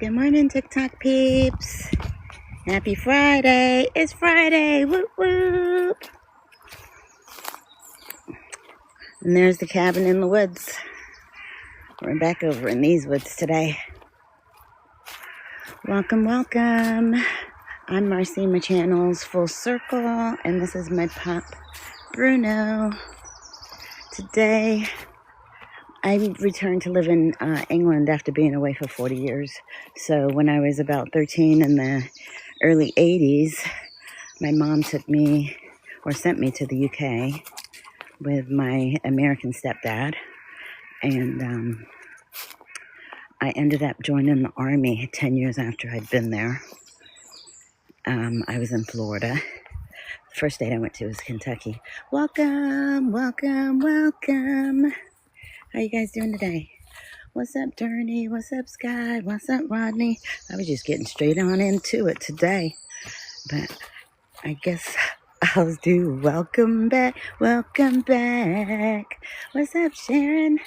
Good morning, TikTok peeps. Happy Friday. It's Friday. Whoop, whoop. And there's the cabin in the woods. We're back over in these woods today. Welcome, welcome. I'm Marcy, my channel's Full Circle, and this is my pup, Bruno. Today, I returned to live in England after being away for 40 years. So when I was about 13 in the early 80s, my mom took me, or sent me to the UK with my American stepdad. And I ended up joining the Army 10 years after I'd been there. I was in Florida. The first state I went to was Kentucky. Welcome, welcome, welcome. How you guys doing today? What's up, Durney? What's up, Sky? What's up, Rodney? I was just getting straight on into it today. But I guess I'll do welcome back, welcome back. What's up, Sharon?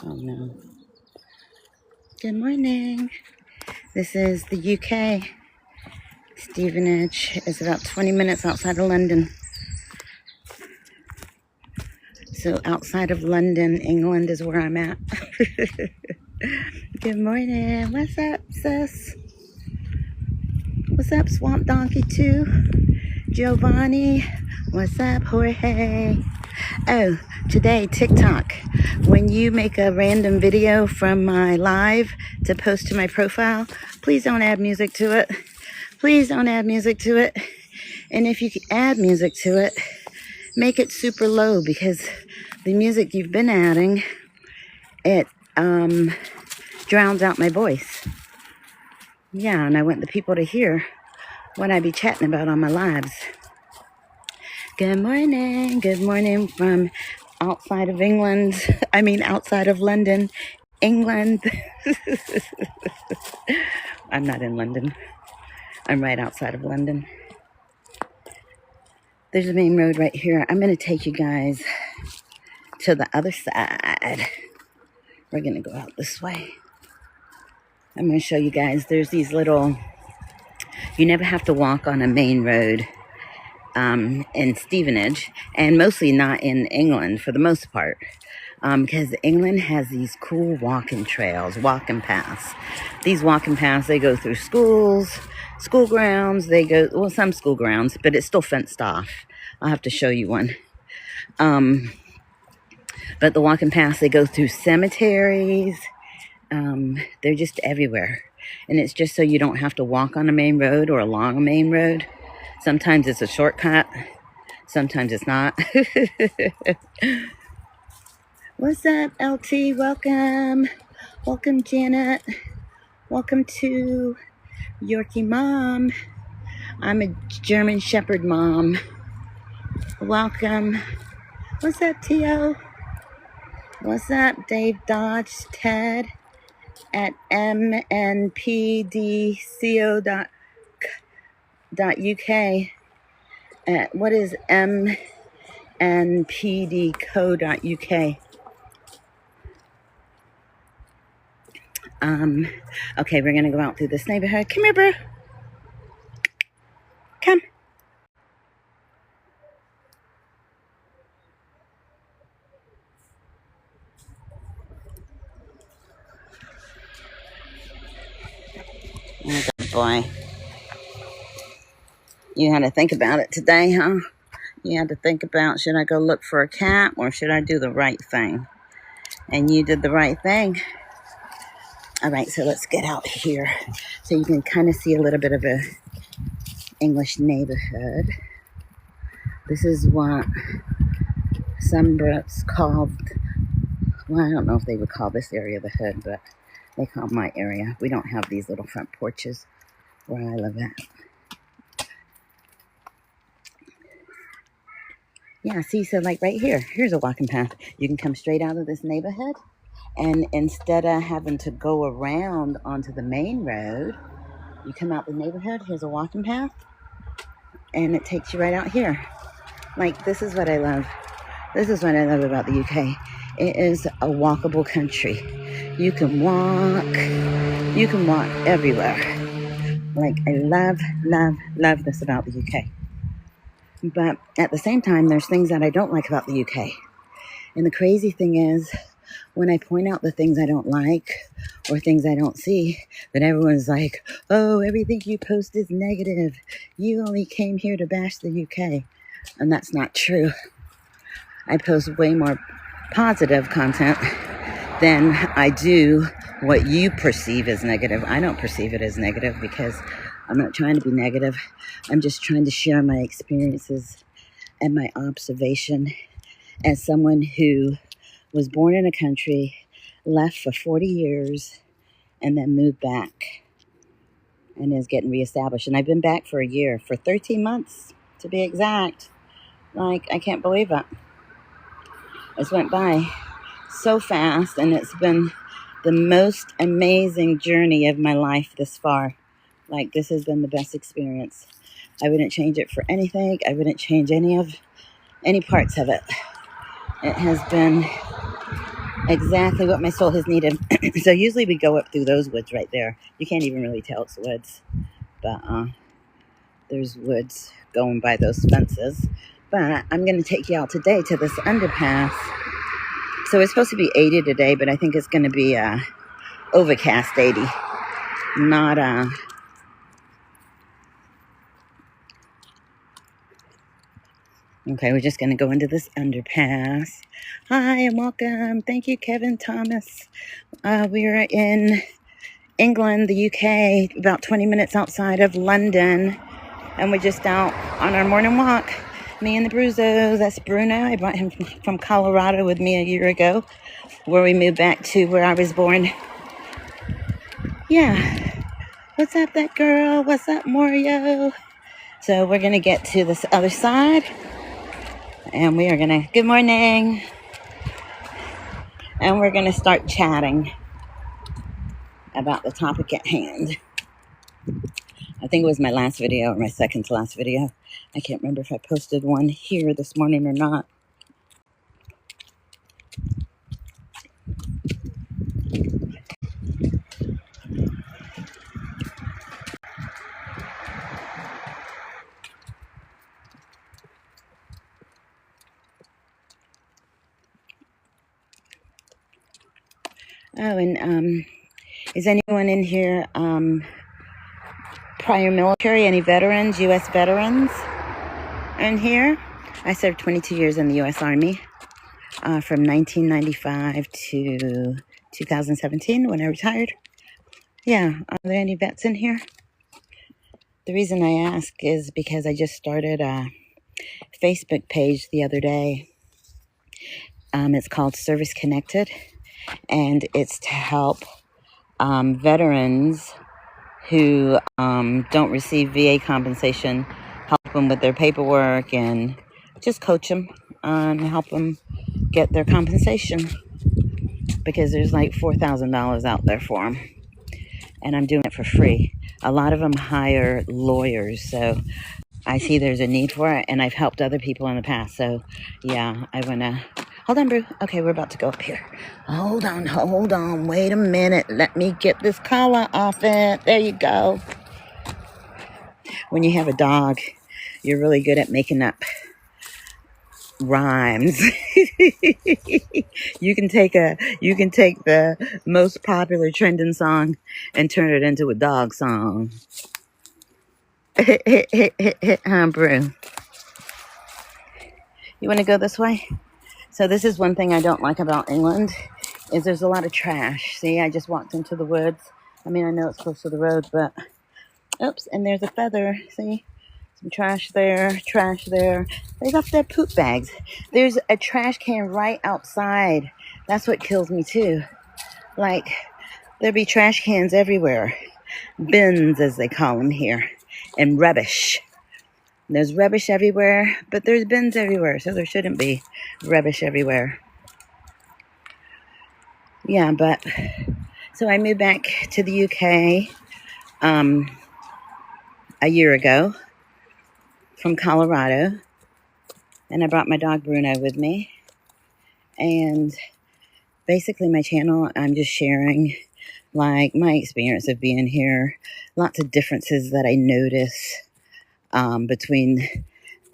Oh no. Good morning. This is the UK. Stevenage is about 20 minutes outside of London. So outside of London, England is where I'm at. Good morning. What's up, sis? What's up, Swamp Donkey 2? Giovanni. What's up, Jorge? Oh, today, TikTok. When you make a random video from my live to post to my profile, please don't add music to it. Please don't add music to it. And if you add music to it, make it super low, because the music you've been adding, it drowns out my voice. Yeah, and I want the people to hear what I be chatting about on my lives. Good morning from outside of England. I mean, outside of London, England. I'm not in London. I'm right outside of London. There's a main road right here. I'm going to take you guys to the other side. We're going to go out this way. I'm going to show you guys. There's these little... You never have to walk on a main road in Stevenage, and mostly not in England for the most part, because England has these cool walking trails, walking paths. These walking paths, they go through schools, school grounds, some school grounds, but it's still fenced off. I'll have to show you one. But the walking paths, they go through cemeteries. They're just everywhere. And it's just so you don't have to walk on a main road or along a main road. Sometimes it's a shortcut. Sometimes it's not. What's up, LT? Welcome. Welcome, Janet. Welcome to Yorkie Mom. I'm a German Shepherd mom. Welcome. What's up, Tio? What's up, Dave Dodge, Ted at mnpdco.uk. What is mnpdco.uk? Okay, we're gonna go out through this neighborhood. Come here, bro. Come. Oh, good boy. You had to think about it today, huh? You had to think about, should I go look for a cat or should I do the right thing? And you did the right thing. All right, so let's get out here so you can kind of see a little bit of a English neighborhood. This is what some Brits called, well, I don't know if they would call this area the hood, but they call my area. We don't have these little front porches where I live at. Yeah, see, so like right here, here's a walking path. You can come straight out of this neighborhood, and instead of having to go around onto the main road, You come out the neighborhood, here's a walking path, and it takes you right out here. Like, this is what I love. This is what I love about the UK. It is a walkable country. You can walk everywhere. Like, I love this about the UK. But at the same time, there's things that I don't like about the UK. And the crazy thing is, when I point out the things I don't like or things I don't see, then everyone's like, oh, everything you post is negative. You only came here to bash the UK. And that's not true. I post way more positive content than I do what you perceive as negative. I don't perceive it as negative because I'm not trying to be negative. I'm just trying to share my experiences and my observation as someone who was born in a country, left for 40 years, and then moved back and is getting reestablished. And I've been back for a year, for 13 months to be exact. Like, I can't believe it. It's went by so fast, and it's been the most amazing journey of my life this far. Like, this has been the best experience. I wouldn't change it for anything. I wouldn't change any parts of it. It has been exactly what my soul has needed. So usually we go up through those woods right there. You can't even really tell it's woods, but there's woods going by those fences. But I'm going to take you out today to this underpass. So it's supposed to be 80 today, but I think it's going to be overcast 80, not Okay, we're just going to go into this underpass. Hi and welcome. Thank you, Kevin Thomas. We are in England, the UK, about 20 minutes outside of London. And we're just out on our morning walk. Me and the Bruzos. That's Bruno. I brought him from Colorado with me a year ago, where we moved back to where I was born. Yeah. What's up, that girl? What's up, Mario? So we're going to get to this other side. And we are going to, good morning. And we're going to start chatting about the topic at hand. I think it was my last video or my second to last video. I can't remember if I posted one here this morning or not. Oh, and is anyone in here prior military? Any veterans, U.S. veterans in here? I served 22 years in the U.S. Army from 1995 to 2017 when I retired. Yeah, are there any vets in here? The reason I ask is because I just started a Facebook page the other day. It's called Service Connected, and it's to help veterans who don't receive VA compensation, help them with their paperwork and just coach them and help them get their compensation, because there's like $4,000 out there for them, and I'm doing it for free. A lot of them hire lawyers, so I see there's a need for it, and I've helped other people in the past. So yeah, I want to, hold on, Brew. Okay, we're about to go up here. Hold on, wait a minute. Let me get this collar off it. There you go. When you have a dog, you're really good at making up rhymes. You can take the most popular trending song and turn it into a dog song. Brew. You want to go this way? So this is one thing I don't like about England, is there's a lot of trash. See, I just walked into the woods. I mean, I know it's close to the road, but oops, and there's a feather. See? Some trash there. They left their poop bags. There's a trash can right outside. That's what kills me too. Like, there be trash cans everywhere. Bins, as they call them here. And rubbish. There's rubbish everywhere, but there's bins everywhere, so there shouldn't be rubbish everywhere. Yeah, but so I moved back to the UK a year ago from Colorado, and I brought my dog Bruno with me. And basically, my channel, I'm just sharing like my experience of being here, lots of differences that I notice between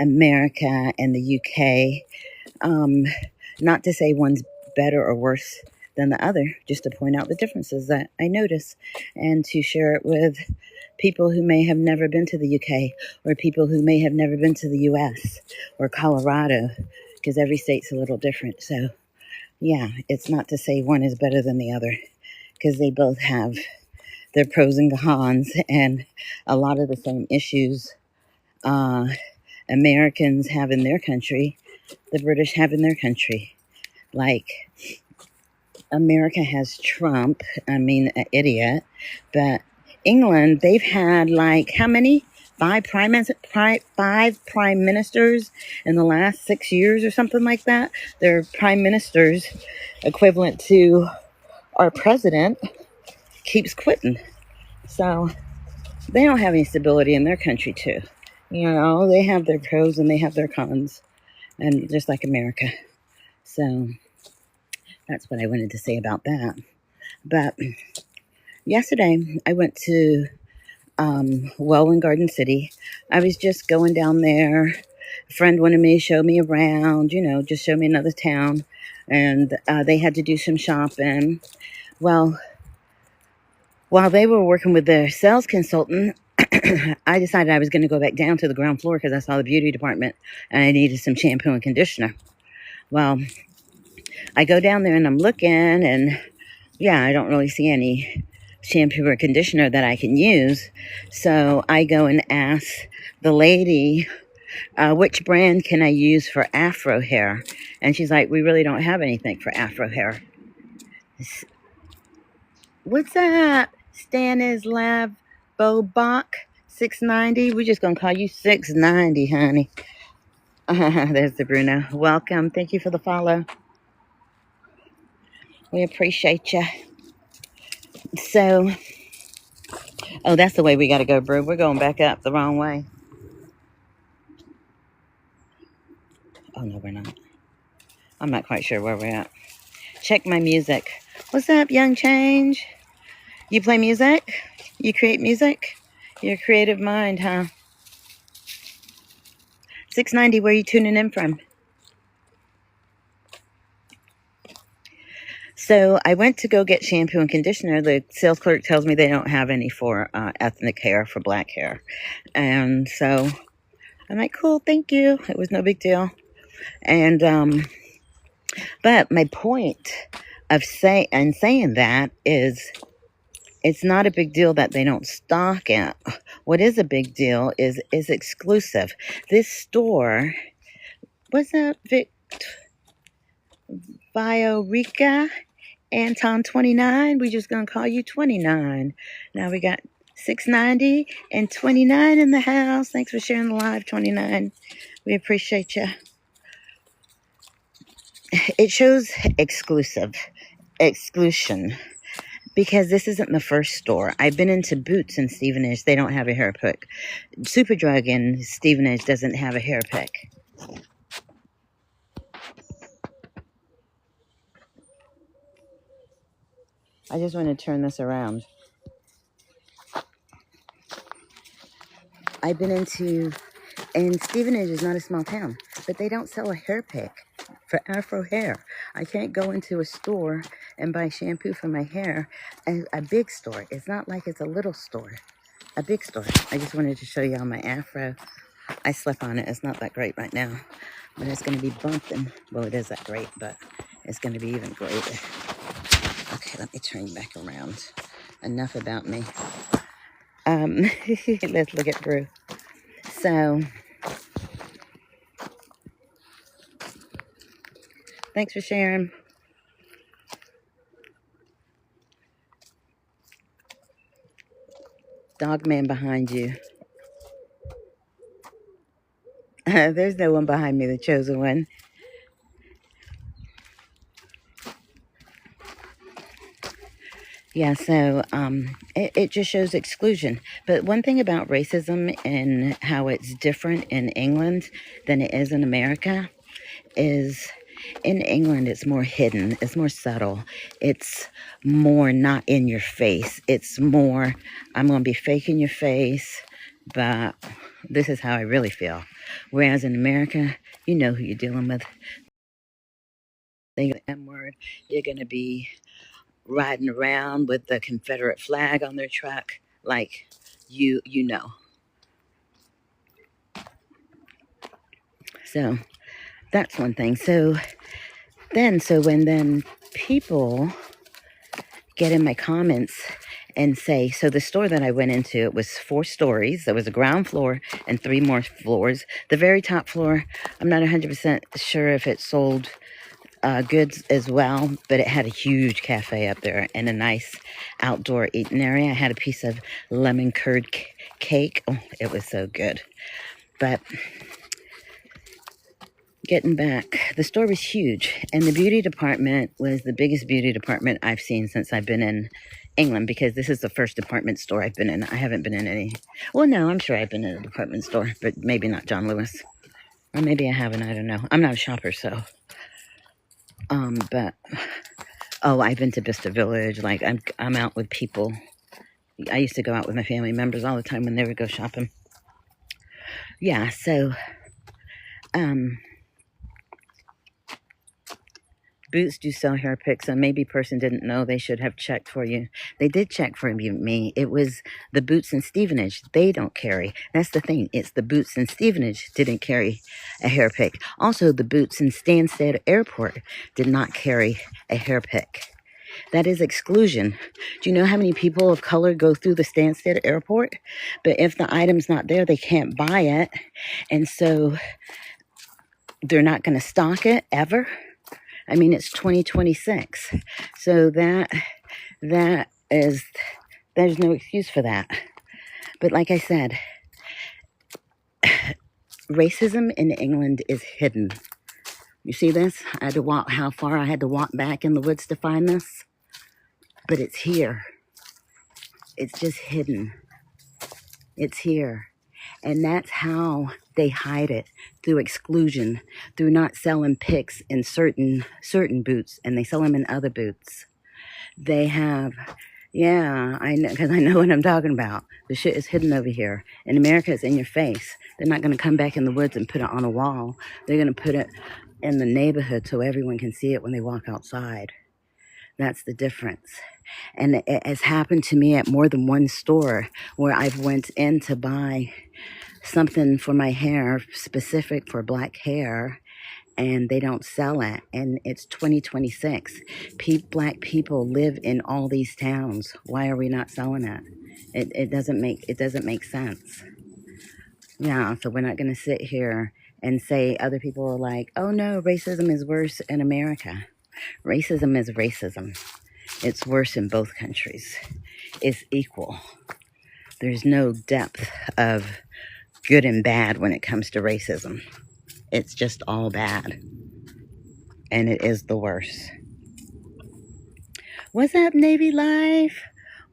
America and the UK. Not to say one's better or worse than the other, just to point out the differences that I notice and to share it with people who may have never been to the UK or people who may have never been to the US or Colorado, because every state's a little different. So, yeah, it's not to say one is better than the other, because they both have their pros and cons and a lot of the same issues Americans have in their country, the British have in their country. Like, America has Trump, an idiot, but England, they've had like how many? Five prime ministers in the last 6 years or something like that. Their prime ministers, equivalent to our president, keeps quitting. So they don't have any stability in their country too. You know, they have their pros and they have their cons, and just like America. So that's what I wanted to say about that. But yesterday I went to Welwyn Garden City. I was just going down there. A friend wanted me to show me around, just show me another town. And they had to do some shopping. Well, while they were working with their sales consultant, I decided I was going to go back down to the ground floor because I saw the beauty department and I needed some shampoo and conditioner. Well, I go down there and I'm looking, and yeah, I don't really see any shampoo or conditioner that I can use. So I go and ask the lady, which brand can I use for afro hair? And she's like, we really don't have anything for afro hair. What's up, Stanislav Bobak 690? We're just going to call you 690, honey. There's the Bruno. Welcome. Thank you for the follow. We appreciate you. So, oh, that's the way we got to go, bro. We're going back up the wrong way. Oh, no, we're not. I'm not quite sure where we're at. Check my music. What's up, Young Change? You play music? You create music? You're a creative mind, huh? 690, where are you tuning in from? So I went to go get shampoo and conditioner. The sales clerk tells me they don't have any for ethnic hair, for black hair. And so I'm like, cool, thank you. It was no big deal. And, but my point of saying that is, it's not a big deal that they don't stock it. What is a big deal is exclusive. This store, what's up, Viorica? Anton 29, we just gonna call you 29. Now we got 690 and 29 in the house. Thanks for sharing the live, 29. We appreciate you. It shows exclusion, because this isn't the first store. I've been into Boots in Stevenage. They don't have a hair pick. Superdrug in Stevenage doesn't have a hair pick. I just want to turn this around. I've been into, and Stevenage is not a small town, but they don't sell a hair pick for afro hair. I can't go into a store and buy shampoo for my hair. A big store. It's not like it's a little store. A big store. I just wanted to show you all my afro. I slept on it. It's not that great right now, but it's going to be bumping. Well, it is that great, but it's going to be even greater. Okay, let me turn back around. Enough about me. Let's look at Brew. So, thanks for sharing. Dog man behind you. There's no one behind me, the chosen one. Yeah, so it just shows exclusion. But one thing about racism and how it's different in England than it is in America is in England it's more hidden, it's more subtle, it's more not in your face. It's more, I'm going to be fake in your face, but this is how I really feel. Whereas in America, you know who you're dealing with. They go M word, you're going to be riding around with the Confederate flag on their truck, like you know. So that's one thing. So when people get in my comments and say, so the store that I went into, it was 4 stories. There was a ground floor and 3 more floors. The very top floor, I'm not 100% sure if it sold goods as well, but it had a huge cafe up there and a nice outdoor eating area. I had a piece of lemon curd cake. Oh, it was so good. But getting back, the store was huge, and the beauty department was the biggest beauty department I've seen since I've been in England, because this is the first department store I've been in. I haven't been in any. Well, no, I'm sure I've been in a department store, but maybe not John Lewis. Or maybe I haven't, I don't know. I'm not a shopper, so. But oh, I've been to Vista Village. Like I'm out with people. I used to go out with my family members all the time when they would go shopping. Yeah, so Boots do sell hair picks, so maybe person didn't know they should have checked for you. They did check for me. It was the Boots in Stevenage. They don't carry. That's the thing. It's the Boots in Stevenage didn't carry a hair pick. Also, the Boots in Stansted Airport did not carry a hair pick. That is exclusion. Do you know how many people of color go through the Stansted Airport? But if the item's not there, they can't buy it. And so they're not going to stock it ever. I mean, it's 2026. So that is, there's no excuse for that. But like I said, racism in England is hidden. You see this? I had to walk, how far I had to walk back in the woods to find this. But it's here. It's just hidden. It's here. And that's how they hide it, through exclusion, through not selling picks in certain boots, and they sell them in other boots. They have, yeah, I know, because I know what I'm talking about. The shit is hidden over here. In America, it's in your face. They're not going to come back in the woods and put it on a wall. They're going to put it in the neighborhood so everyone can see it when they walk outside. That's the difference. And it has happened to me at more than one store where I've went in to buy something for my hair, specific for black hair, and they don't sell it. And it's 2026. Black people live in all these towns. Why are we not selling it? It doesn't make sense. Yeah, so we're not going to sit here and say other people are like, oh no, racism is worse in America. Racism is racism. It's worse in both countries. It's equal. There's no depth of good and bad when it comes to racism. It's just all bad. And it is the worst. What's up, Navy Life?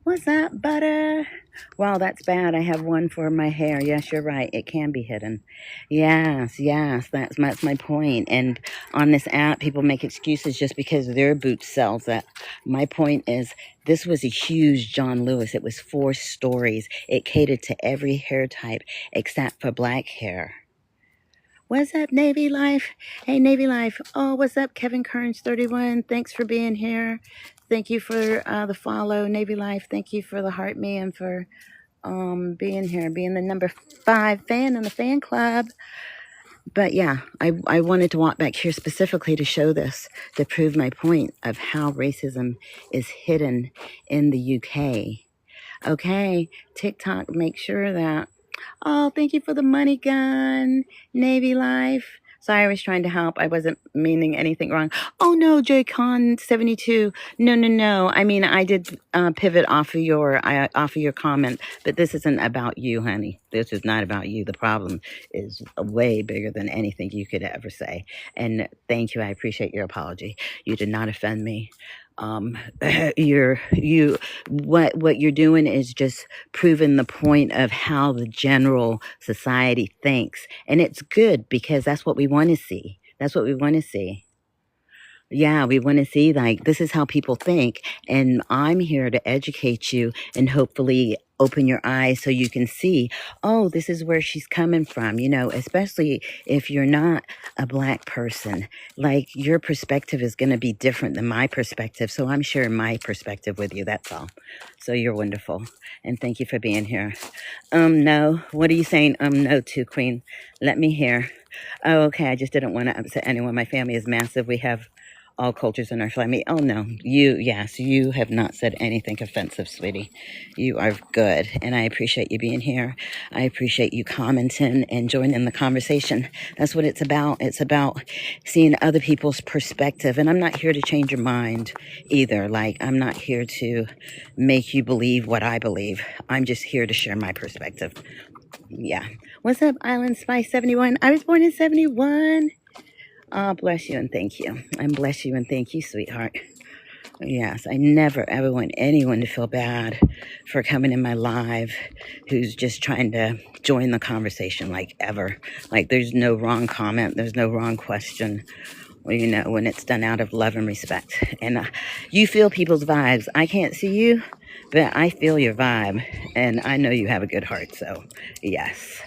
What's up, butter? Wow, that's bad. I have one for my hair. Yes, you're right. It can be hidden. Yes, that's my point. And on this app, people make excuses just because their boot sells it. My point is, this was a huge John Lewis. It was 4 stories. It catered to every hair type except for black hair. What's up, Navy Life? Hey, Navy Life. Oh, what's up, Kevin Kearns 31? Thanks for being here. Thank you for the follow, Navy Life. Thank you for the heart me and for being here, being the number 5 fan in the fan club. But yeah, I wanted to walk back here specifically to show this, to prove my point of how racism is hidden in the UK. Okay, TikTok, make sure that. Oh, thank you for the money gun, Navy Life. Sorry, I was trying to help. I wasn't meaning anything wrong. Oh no, JCon72. No. I mean, I did pivot off of your comment, but this isn't about you, honey. This is not about you. The problem is way bigger than anything you could ever say. And thank you. I appreciate your apology. You did not offend me. um what you're doing is just proving the point of how the general society thinks, and it's good because that's what we want to see. That's what we want to see. Yeah, we want to see like this is how people think, and I'm here to educate you and hopefully open your eyes so you can see, oh, this is where she's coming from, especially if you're not a black person. Like your perspective is going to be different than my perspective, so I'm sharing my perspective with you, that's all. So you're wonderful, and thank you for being here. No, what are you saying no to, Queen? Let me hear. Oh, okay, I just didn't want to upset anyone. My family is massive. We have all cultures in our family. Oh no, yes, you have not said anything offensive, sweetie. You are good, and I appreciate you being here. I appreciate you commenting and joining the conversation. That's what it's about. It's about seeing other people's perspective, and I'm not here to change your mind either. Like, I'm not here to make you believe what I believe. I'm just here to share my perspective. Yeah. What's up, Island Spice 71? I was born in 71. Oh, bless you and thank you. And bless you and thank you, sweetheart. Yes, I never ever want anyone to feel bad for coming in my live who's just trying to join the conversation, like, ever. Like, there's no wrong comment, there's no wrong question, when it's done out of love and respect. And you feel people's vibes. I can't see you, but I feel your vibe, and I know you have a good heart, so yes.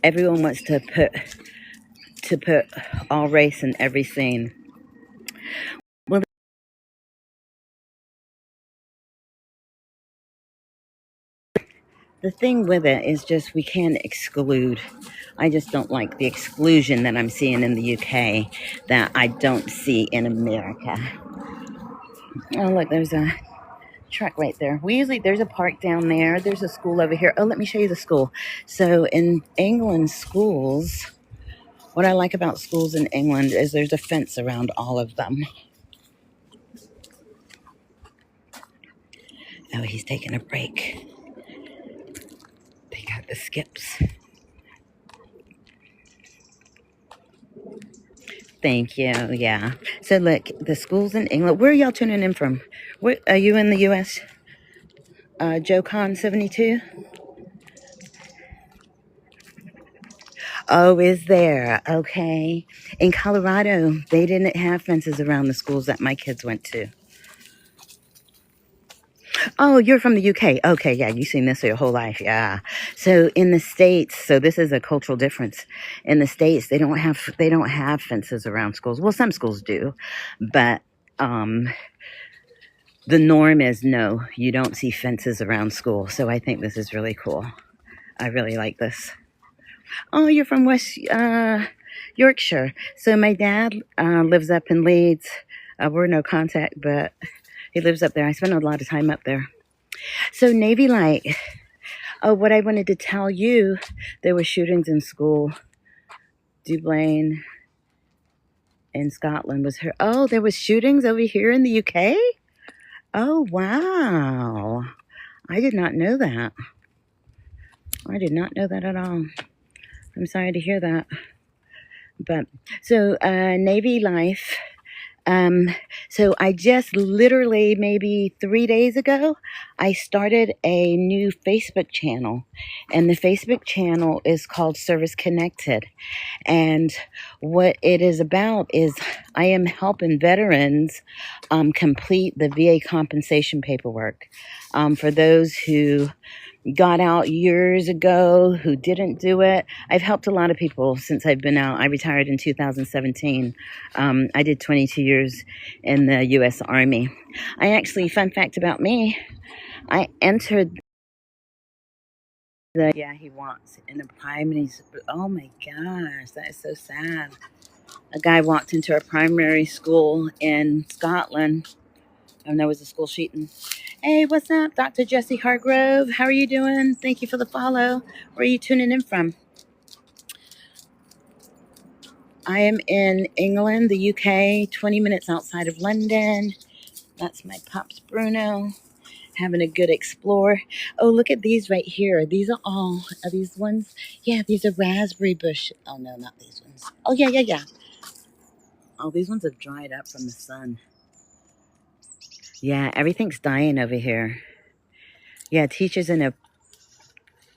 Everyone wants to put all race in every scene. Well, the thing with it is just we can't exclude. I just don't like the exclusion that I'm seeing in the UK that I don't see in America. Oh, look, there's a truck right there. There's a park down there. There's a school over here. Oh, let me show you the school. So in England, schools, what I like about schools in England is there's a fence around all of them. Oh, he's taking a break. They got the skips. Thank you. Yeah. So look, the schools in England. Where are y'all tuning in from? Where are you in the U.S.? JoeCon 72. Oh, is there? Okay. In Colorado, they didn't have fences around the schools that my kids went to. Oh, you're from the UK. Okay, yeah, you've seen this your whole life. Yeah. So in the States, so this is a cultural difference. In the States, they don't have fences around schools. Well, some schools do, but the norm is no, you don't see fences around school. So I think this is really cool. I really like this. Oh, you're from West Yorkshire. So my dad lives up in Leeds. We're no contact, but he lives up there. I spend a lot of time up there. So Navy Light. Oh, what I wanted to tell you, there were shootings in school. Dublin in Scotland was her. Oh, there was shootings over here in the UK? Oh, wow. I did not know that. I did not know that at all. I'm sorry to hear that. But so Navy Life. So I just literally maybe 3 days ago, I started a new Facebook channel, and the Facebook channel is called Service Connected. And what it is about is I am helping veterans complete the VA compensation paperwork for those who got out years ago who didn't do it. I've helped a lot of people since I've been out. I retired in 2017. I did 22 years in the U.S. Army. I actually, fun fact about me, I entered yeah, he walks in a primary, oh my gosh, that is so sad. A guy walked into a primary school in Scotland, and there was a school shooting. Hey, what's up, Dr. Jesse Hargrove? How are you doing? Thank you for the follow. Where are you tuning in from? I am in England, the UK, 20 minutes outside of London. That's my pups, Bruno. Having a good explore. Oh, look at these right here. These are these ones? Yeah, these are raspberry bush. Oh, no, not these ones. Oh, yeah. Oh, these ones have dried up from the sun. Yeah, everything's dying over here. Yeah, teachers in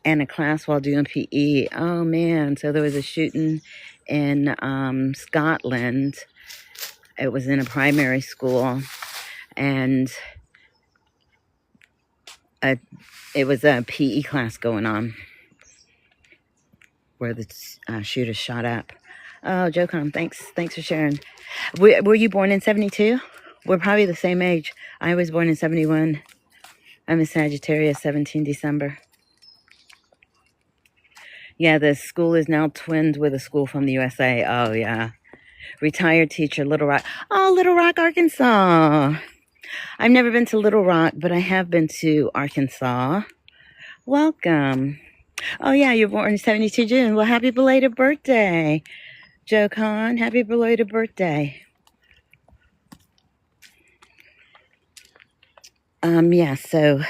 a class while doing PE. Oh man, so there was a shooting in Scotland. It was in a primary school, and it was a PE class going on where the shooter shot up. Oh, Jocom, thanks for sharing. Were you born in 72? We're probably the same age. I was born in 71. I'm a Sagittarius, 17 December. Yeah, the school is now twinned with a school from the USA. Oh, yeah. Retired teacher, Little Rock. Oh, Little Rock, Arkansas. I've never been to Little Rock, but I have been to Arkansas. Welcome. Oh, yeah, you're born in 72 June. Well, happy belated birthday, Joe Con. Happy belated birthday. Yeah, so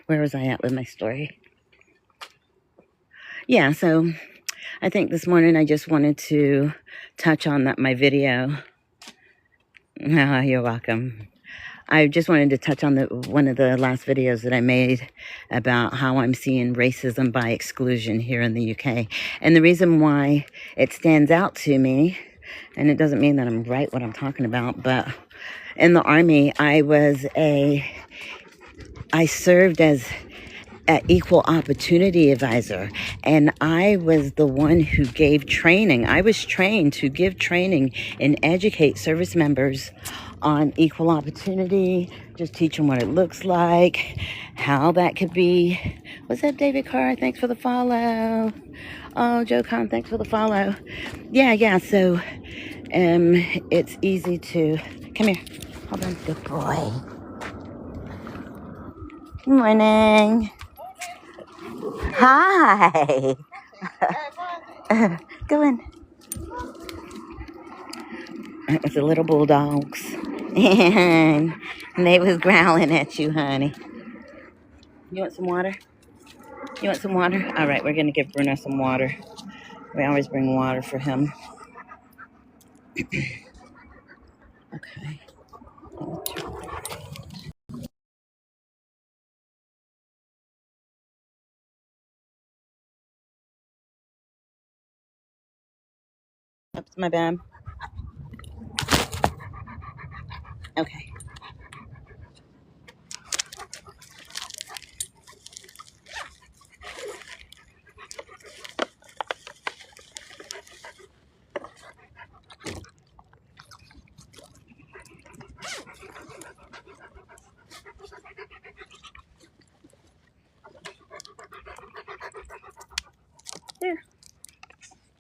where was I at with my story? Yeah, so I think this morning I just wanted to touch on my video. Oh, you're welcome. I just wanted to touch on one of the last videos that I made about how I'm seeing racism by exclusion here in the UK. And the reason why it stands out to me, and it doesn't mean that I'm right what I'm talking about, but in the Army, I served as an equal opportunity advisor, and I was the one who gave training. I was trained to give training and educate service members on equal opportunity, just teach them what it looks like, how that could be. What's up, David Carr? Thanks for the follow. Oh, Joe Con, thanks for the follow. Yeah, so it's easy to... Come here. Hold on. Good boy. Good morning. Hi. Go in. It's the little bulldogs. And they was growling at you, honey. You want some water? You want some water? All right, we're going to give Bruno some water. We always bring water for him. Okay. Oops, my bad. Okay. There.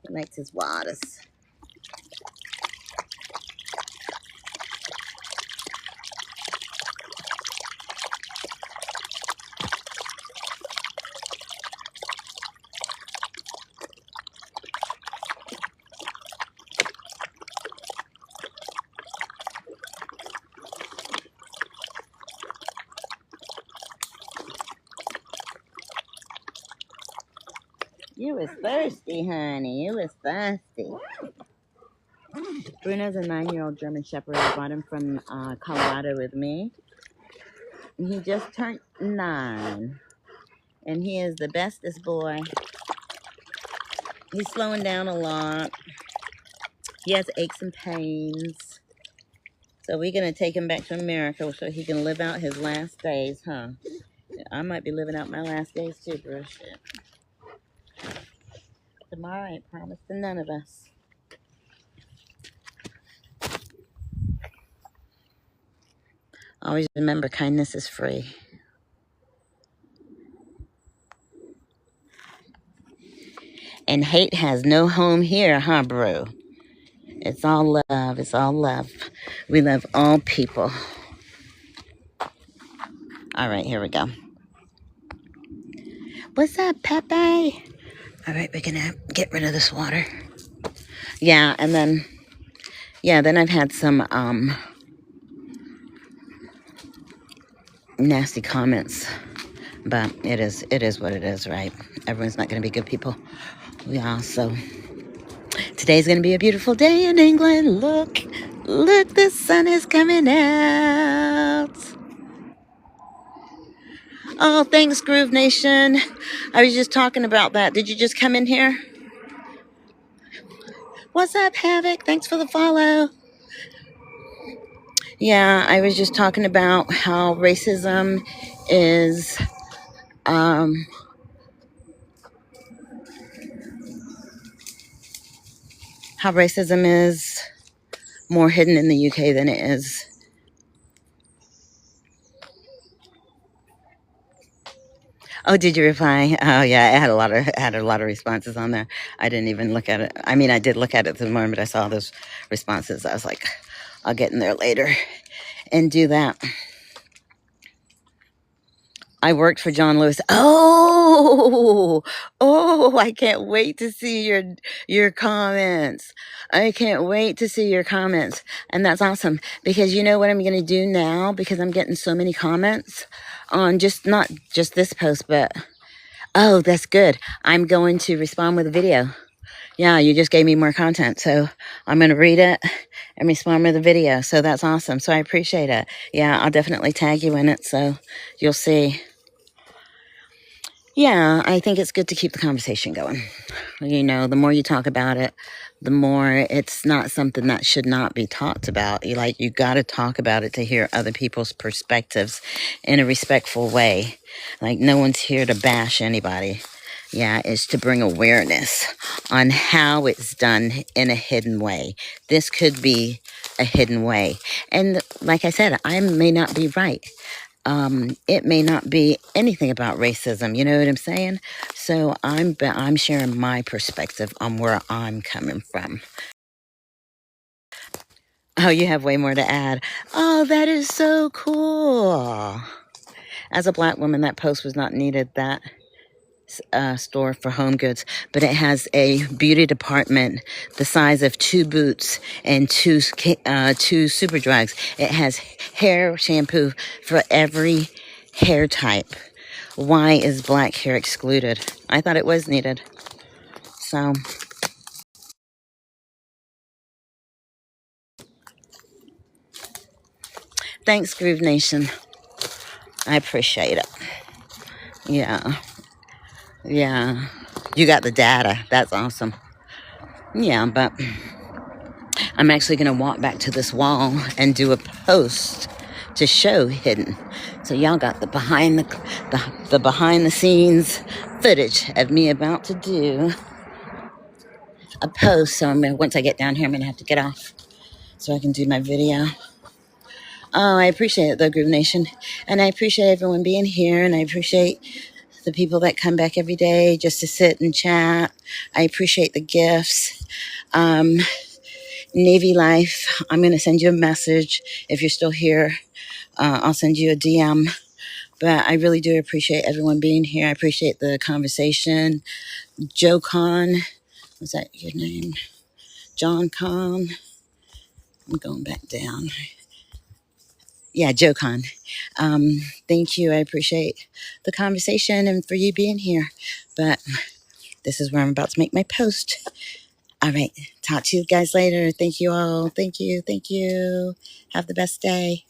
He likes his waters. You was thirsty, honey. You was thirsty. Bruno's a 9-year-old German Shepherd. I bought him from Colorado with me. And he just turned 9. And he is the bestest boy. He's slowing down a lot. He has aches and pains. So we're going to take him back to America so he can live out his last days, huh? I might be living out my last days too, Bruce. Tomorrow ain't promised to none of us. Always remember, kindness is free. And hate has no home here, huh, Brew? It's all love. It's all love. We love all people. All right, here we go. What's up, Pepe? All right, we're going to get rid of this water. Yeah, and then I've had some nasty comments. But it is what it is, right? Everyone's not going to be good people. Yeah, so today's going to be a beautiful day in England. Look, Look, the sun is coming out. Oh, thanks, Groove Nation. I was just talking about that. Did you just come in here? What's up, Havoc? Thanks for the follow. Yeah, I was just talking about how racism is um, more hidden in the UK than it is. Oh, did you reply? Oh, yeah, I had a lot of responses on there. I didn't even look at it. I mean, I did look at it this morning, but I saw those responses. I was like, I'll get in there later and do that. I worked for John Lewis. Oh, I can't wait to see your comments. I can't wait to see your comments. And that's awesome because you know what I'm going to do now, because I'm getting so many comments on not just this post, but oh, that's good. I'm going to respond with a video. Yeah, you just gave me more content. So I'm going to read it and respond with a video. So that's awesome. So I appreciate it. Yeah, I'll definitely tag you in it. So you'll see. Yeah, I think it's good to keep the conversation going. You know, the more you talk about it, the more it's not something that should not be talked about. You got to talk about it to hear other people's perspectives in a respectful way. Like, no one's here to bash anybody. Yeah, it's to bring awareness on how it's done in a hidden way. This could be a hidden way. And like I said, I may not be right. It may not be anything about racism. You know what I'm saying? So I'm sharing my perspective on where I'm coming from. Oh, you have way more to add. Oh, that is so cool. As a Black woman, that post was not needed. That store for home goods, but it has a beauty department the size of 2 Boots and two super drugs. It has hair shampoo for every hair type. Why is black hair excluded? I thought it was needed. So thanks, Groove Nation. I appreciate it. Yeah. You got the data. That's awesome. Yeah, but I'm actually going to walk back to this wall and do a post to show hidden. So y'all got the behind the scenes footage of me about to do a post. So once I get down here, I'm going to have to get off so I can do my video. Oh, I appreciate it though, Groove Nation. And I appreciate everyone being here, and I appreciate the people that come back every day just to sit and chat. I appreciate the gifts. Navy Life, I'm going to send you a message. If you're still here, I'll send you a DM. But I really do appreciate everyone being here. I appreciate the conversation. Joe Con, was that your name? John Con. I'm going back down. Yeah, Joe Con. Thank you. I appreciate the conversation and for you being here. But this is where I'm about to make my post. All right. Talk to you guys later. Thank you all. Thank you. Have the best day.